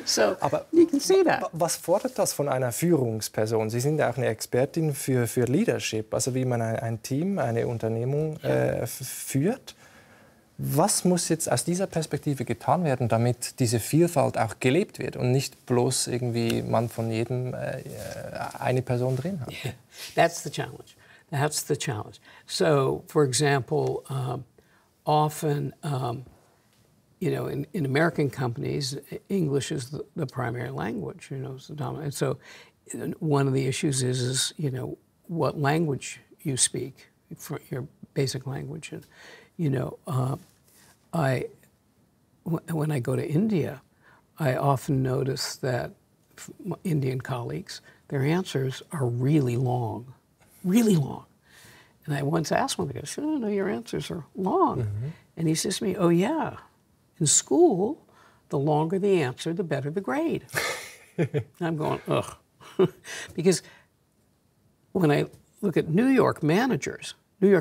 So, aber you can see that. Was fordert das von einer Führungsperson? Sie sind ja auch eine Expertin für Leadership, also wie man ein Team, eine Unternehmung führt. Was muss jetzt aus dieser Perspektive getan werden, damit diese Vielfalt auch gelebt wird und nicht bloß irgendwie man von jedem eine Person drin hat? Yeah. That's the challenge. That's the challenge. So, for example, often, you know, in American companies, English is the primary language, you know, it's the dominant. So one of the issues is, you know, what language you speak, for your basic language. And, you know, when I go to India, I often notice that Indian colleagues, their answers are really long. Really long. And I once asked one, I go, no, your answers are long. And he says to me, oh, yeah. In school, the longer the answer, the better the grade. I'm going, ugh. Because when I look at New York managers, yeah,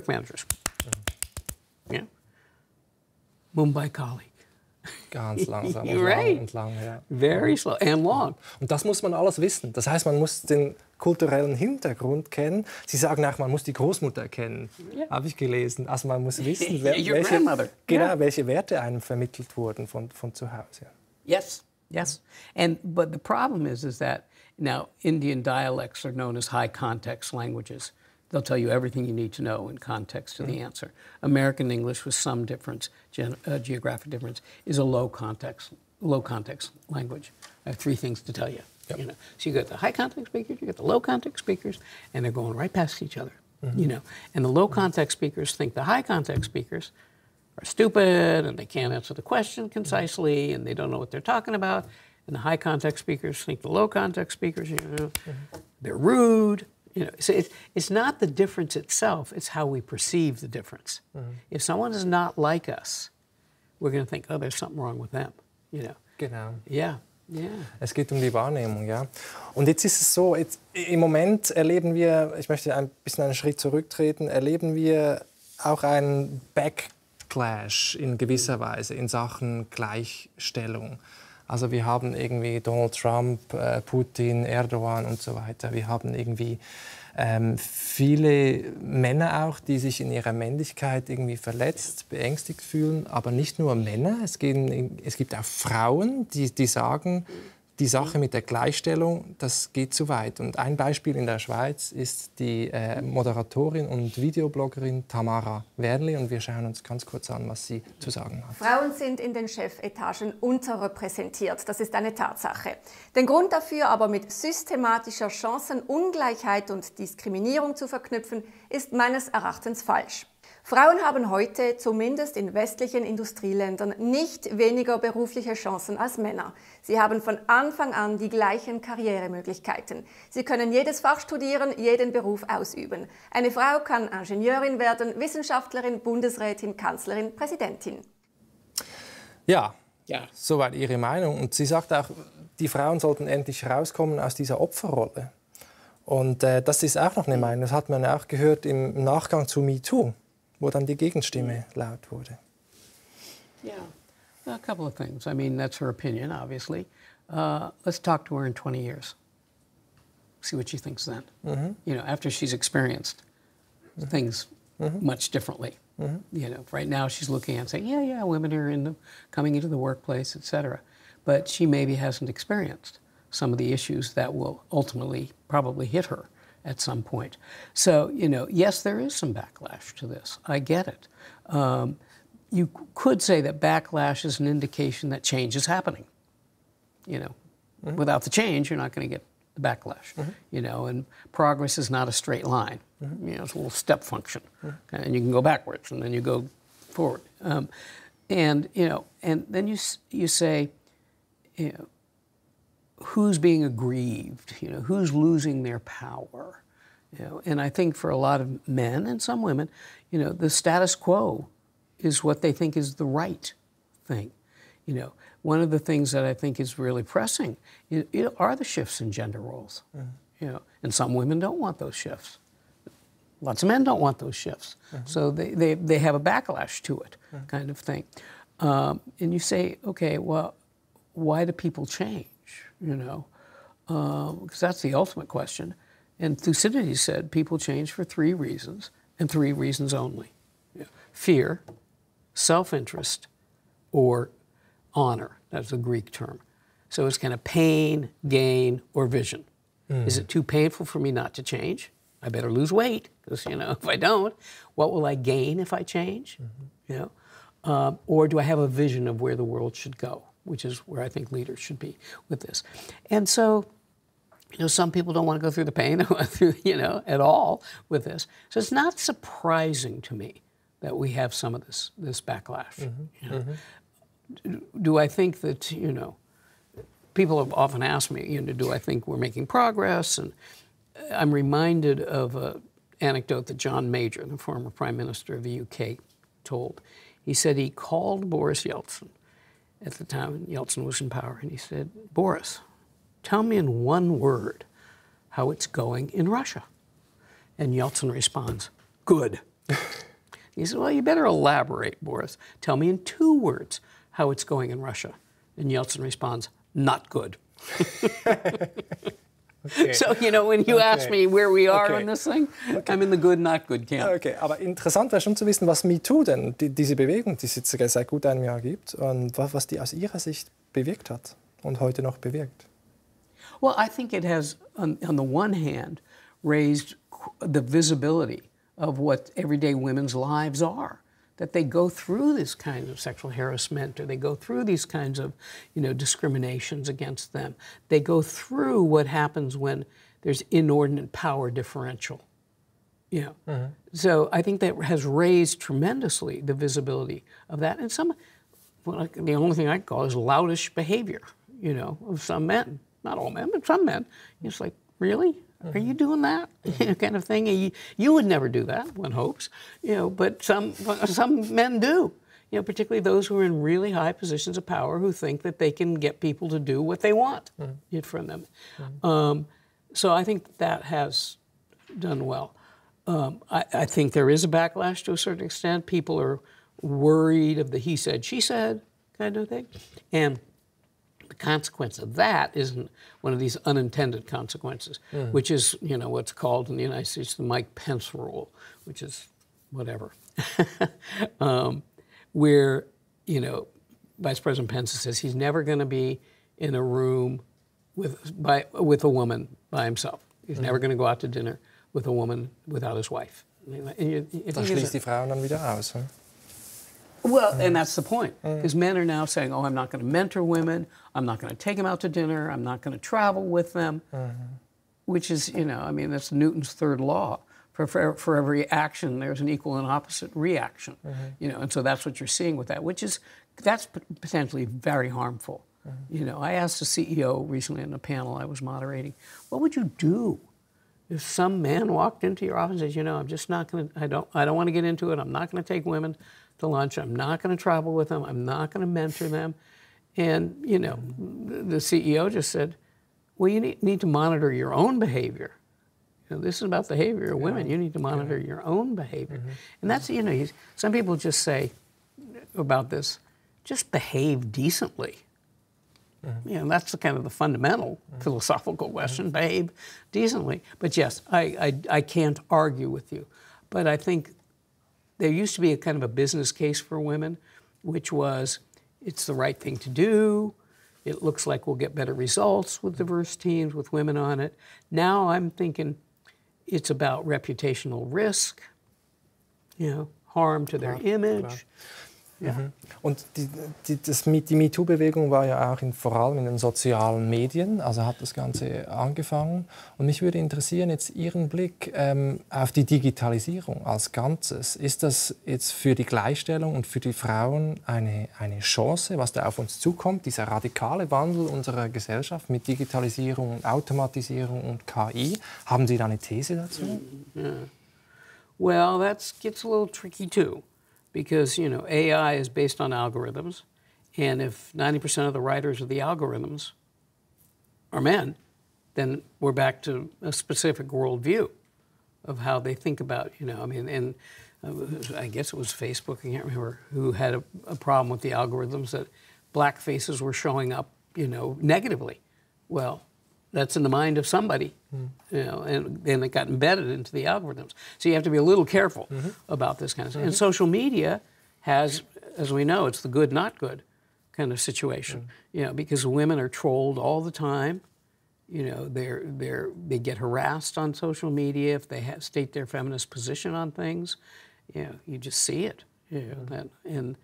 Mumbai colleague. Ganz langsam und right. lang und lang, ja. Very slow and long. Und das muss man alles wissen. Das heißt, man muss den kulturellen Hintergrund kennen. Sie sagen auch, man muss die Großmutter kennen, habe ich gelesen. Also man muss wissen, welche Werte einem vermittelt wurden von zu Hause. Yes, yes. But the problem is that now Indian dialects are known as high context languages. They'll tell you everything you need to know in context to the answer. American English, with some difference, geographic difference, is a low context language. I have three things to tell you. Yep. You know, so you got the high context speakers, you got the low context speakers, and they're going right past each other. You know, and the low context speakers think the high context speakers are stupid and they can't answer the question concisely and they don't know what they're talking about. And the high context speakers think the low context speakers, you know, they're rude. You know, so it's not the difference itself, it's how we perceive the difference. If someone is not like us, we're going to think, oh, there's something wrong with them. You know. Genau. Yeah. Yeah. Es geht um die Wahrnehmung, ja. Und jetzt ist es so, im Moment erleben wir, ich möchte ein bisschen einen Schritt zurücktreten, erleben wir auch einen Backlash in gewisser Weise in Sachen Gleichstellung. Also wir haben irgendwie Donald Trump, Putin, Erdogan und so weiter. Wir haben irgendwie viele Männer auch, die sich in ihrer Männlichkeit irgendwie verletzt, beängstigt fühlen. Aber nicht nur Männer, es gibt auch Frauen, die sagen, die Sache mit der Gleichstellung, das geht zu weit. Und ein Beispiel in der Schweiz ist die Moderatorin und Videobloggerin Tamara Wernli. Und wir schauen uns ganz kurz an, was sie zu sagen hat. Frauen sind in den Chefetagen unterrepräsentiert. Das ist eine Tatsache. Den Grund dafür aber mit systematischer Chancenungleichheit und Diskriminierung zu verknüpfen, ist meines Erachtens falsch. Frauen haben heute, zumindest in westlichen Industrieländern, nicht weniger berufliche Chancen als Männer. Sie haben von Anfang an die gleichen Karrieremöglichkeiten. Sie können jedes Fach studieren, jeden Beruf ausüben. Eine Frau kann Ingenieurin werden, Wissenschaftlerin, Bundesrätin, Kanzlerin, Präsidentin. Ja, soweit ihre Meinung. Und sie sagt auch, die Frauen sollten endlich rauskommen aus dieser Opferrolle. Und das ist auch noch eine Meinung. Das hat man auch gehört im Nachgang zu MeToo, wo dann die Gegenstimme laut wurde. Yeah. A couple of things. I mean, that's her opinion, obviously. Let's talk to her in 20 years. See what she thinks then. You know, after she's experienced things much differently. You know, right now she's looking at and saying, yeah, women are coming into the workplace, et cetera. But she maybe hasn't experienced some of the issues that will ultimately probably hit her at some point. So, you know, yes, there is some backlash to this. I get it. You could say that backlash is an indication that change is happening. You know, without the change, you're not going to get the backlash. You know, and progress is not a straight line. You know, it's a little step function, and you can go backwards and then you go forward. And you know, and then you say, you know, who's being aggrieved? You know, who's losing their power? You know, and I think for a lot of men and some women, you know, the status quo is what they think is the right thing. You know, one of the things that I think is really pressing are the shifts in gender roles. You know, and some women don't want those shifts. Lots of men don't want those shifts. So they have a backlash to it, kind of thing. And you say, okay, well, why do people change? You know, because that's the ultimate question. And Thucydides said people change for 3 reasons, and 3 reasons only. You know, fear, self-interest, or honor. That's a Greek term. So it's kind of pain, gain, or vision. Is it too painful for me not to change? I better lose weight, because, you know, if I don't, what will I gain if I change? You know, or do I have a vision of where the world should go, which is where I think leaders should be with this. And so, you know, some people don't want to go through the pain, you know, at all with this. So it's not surprising to me that we have some of this backlash. You know? Do I think that, you know, people have often asked me, you know, do I think we're making progress? And I'm reminded of an anecdote that John Major, the former Prime Minister of the UK, told. He said he called Boris Yeltsin at the time Yeltsin was in power, and he said, Boris, tell me in one word how it's going in Russia. And Yeltsin responds, good. He said, well, you better elaborate, Boris. Tell me in 2 words how it's going in Russia. And Yeltsin responds, not good. Okay. So, you know, when you ask me where we are on this thing, I'm in the good, not good camp. Okay, aber interessant wäre schon zu wissen, was MeToo denn, diese Bewegung, die es jetzt seit gut einem Jahr gibt, und was die aus Ihrer Sicht bewirkt hat und heute noch bewirkt. Well, I think it has, on the one hand, raised the visibility of what everyday women's lives are. That they go through this kind of sexual harassment, or they go through these kinds of, you know, discriminations against them. They go through what happens when there's inordinate power differential. You know, so I think that has raised tremendously the visibility of that. And some, well, the only thing I call is loutish behavior. You know, of some men, not all men, but some men. It's like, really? Are you doing that? Kind of thing. You would never do that, one hopes, you know, but some men do. You know, particularly those who are in really high positions of power who think that they can get people to do what they want from them. So I think that has done well. I think there is a backlash to a certain extent. People are worried of the he said, she said kind of thing. And the consequence of that isn't one of these unintended consequences, which is, you know, what's called in the United States the Mike Pence rule, which is whatever, where, you know, Vice President Pence says he's never going to be in a room with a woman by himself. He's never going to go out to dinner with a woman without his wife. Da schließt die Frauen dann wieder aus. Huh? Well, and that's the point, because men are now saying, oh, I'm not going to mentor women, I'm not going to take them out to dinner, I'm not going to travel with them, which is, you know, I mean, that's Newton's third law. For every action, there's an equal and opposite reaction, you know, and so that's what you're seeing with that, that's potentially very harmful. You know, I asked a CEO recently in a panel I was moderating, what would you do if some man walked into your office and says, you know, I'm just not going to, I don't want to get into it, I'm not going to take women to lunch, I'm not going to travel with them, I'm not going to mentor them. And, you know, the CEO just said, well, you need to monitor your own behavior. You know, this is about the behavior of women. You need to monitor your own behavior. And that's, you know, some people just say about this, just behave decently. You know, that's the kind of the fundamental philosophical question, behave decently. But yes, I can't argue with you. But I think there used to be a kind of a business case for women, which was it's the right thing to do. It looks like we'll get better results with diverse teams, with women on it. Now I'm thinking it's about reputational risk, you know, harm to their image. Ja. Und die MeToo-Bewegung war ja auch vor allem in den sozialen Medien, also hat das Ganze angefangen. Und mich würde interessieren jetzt Ihren Blick auf die Digitalisierung als Ganzes. Ist das jetzt für die Gleichstellung und für die Frauen eine Chance, was da auf uns zukommt, dieser radikale Wandel unserer Gesellschaft mit Digitalisierung, Automatisierung und KI? Haben Sie da eine These dazu? Well, that gets a little tricky too. Because, you know, AI is based on algorithms, and if 90% of the writers of the algorithms are men, then we're back to a specific worldview of how they think about, you know, I mean, and I guess it was Facebook, I can't remember, who had a problem with the algorithms that black faces were showing up, you know, negatively. Well, that's in the mind of somebody, you know, and then it got embedded into the algorithms. So you have to be a little careful about this kind of stuff. And social media has, as we know, it's the good, not good kind of situation, you know, because women are trolled all the time. You know, they get harassed on social media if they state their feminist position on things. You know, you just see it, you know, that, and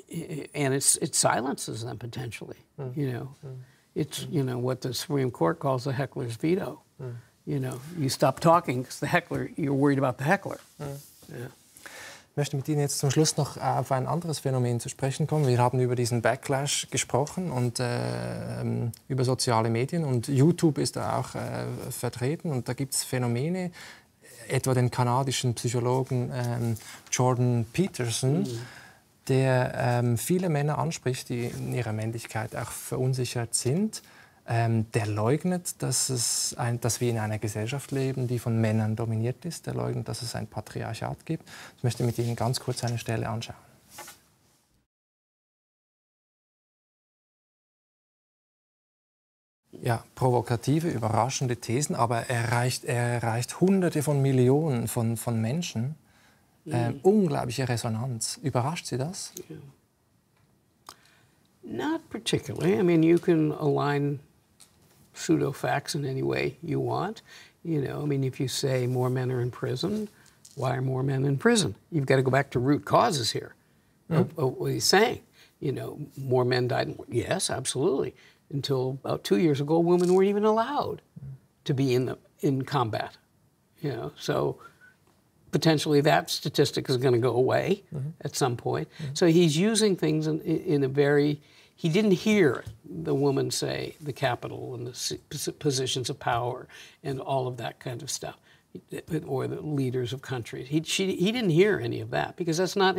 it silences them potentially, you know. It's, you know, what the Supreme Court calls a heckler's veto. You know, you stop talking because the heckler, you're worried about the heckler. Yeah. Ich möchte mit Ihnen jetzt zum Schluss noch auf ein anderes Phänomen zu sprechen kommen. Wir haben über diesen Backlash gesprochen und über soziale Medien. Und YouTube ist da auch vertreten. Und da gibt es Phänomene, etwa den kanadischen Psychologen Jordan Peterson, der viele Männer anspricht, die in ihrer Männlichkeit auch verunsichert sind. Der leugnet, dass wir in einer Gesellschaft leben, die von Männern dominiert ist. Der leugnet, dass es ein Patriarchat gibt. Ich möchte mit Ihnen ganz kurz eine Stelle anschauen. Ja, provokative, überraschende Thesen, aber er erreicht Hunderte von Millionen von Menschen. Unglaubliche Resonanz. Überrascht Sie das? Yeah. Not particularly. I mean, you can align pseudo-facts in any way you want. You know, I mean, if you say more men are in prison, why are more men in prison? You've got to go back to root causes here of what he's saying. You know, more men died. Yes, absolutely. Until about 2 years ago, women weren't even allowed to be in combat. You know, so potentially that statistic is going to go away at some point. So he's using things in a very... He didn't hear the woman say the capital and the positions of power and all of that kind of stuff, or the leaders of countries. He didn't hear any of that because that's not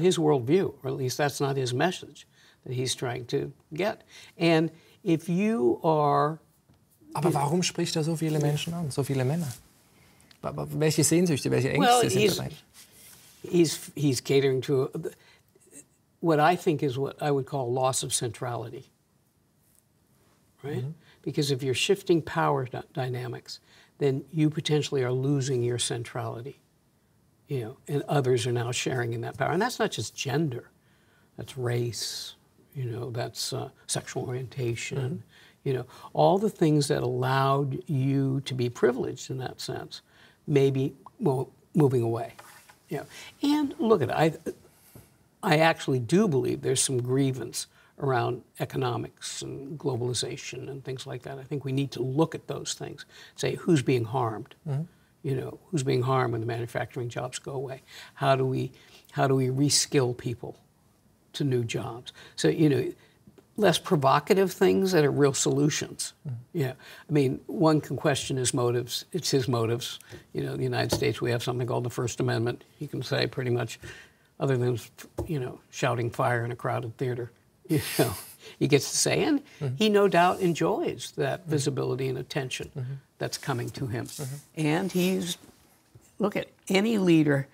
his worldview, or at least that's not his message that he's trying to get. And if you are... Aber warum spricht so viele Menschen an, so viele Männer? Welche Sehnsüchte, welche Ängste sind dabei? He's catering to what I think is what I would call loss of centrality, right? Because if you're shifting power dynamics, then you potentially are losing your centrality, you know, and others are now sharing in that power. And that's not just gender, that's race, you know, that's sexual orientation, you know, all the things that allowed you to be privileged in that sense. Maybe moving away, you know. And look at it, I actually do believe there's some grievance around economics and globalization and things like that. I think we need to look at those things, say who's being harmed, you know, who's being harmed when the manufacturing jobs go away. How do we reskill people to new jobs? So, you know, less provocative things that are real solutions. Yeah, I mean, one can question his motives. It's his motives. You know, in the United States, we have something called the First Amendment. You can say pretty much, other than, you know, shouting fire in a crowded theater, you know, he gets to say, and he no doubt enjoys that visibility and attention that's coming to him. And look at any leader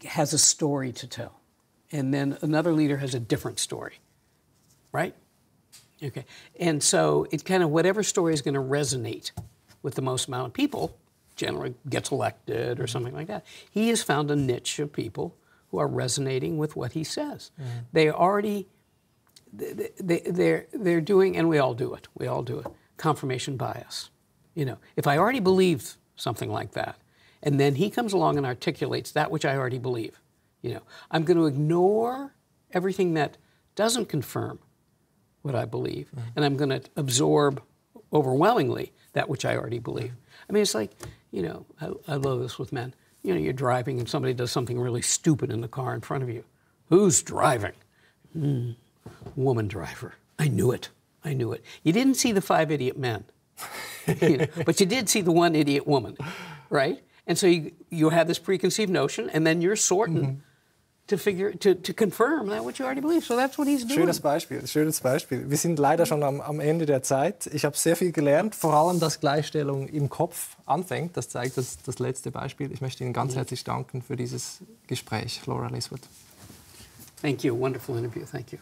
has a story to tell. and then another leader has a different story, right? Okay, and so it kind of, whatever story is going to resonate with the most amount of people, generally gets elected or something like that. He has found a niche of people who are resonating with what he says. They already, they're doing, and we all do it, confirmation bias. You know, if I already believe something like that, and then he comes along and articulates that which I already believe, you know, I'm going to ignore everything that doesn't confirm what I believe, and I'm going to absorb overwhelmingly that which I already believe. I mean, it's like, you know, I love this with men. You know, you're driving and somebody does something really stupid in the car in front of you. Who's driving? Woman driver. I knew it. I knew it. You didn't see the 5 idiot men, you know, but you did see the 1 idiot woman, right? And so you have this preconceived notion, and then you're sorting to confirm that what you already believe. So that's what he's doing. Schönes Beispiel, schönes Beispiel. Wir sind leider schon am Ende der Zeit. Ich habe sehr viel gelernt, vor allem, dass Gleichstellung im Kopf anfängt. Das zeigt das letzte Beispiel. Ich möchte Ihnen ganz herzlich danken für dieses Gespräch, Flora Liswood. Thank you. Wonderful interview. Thank you.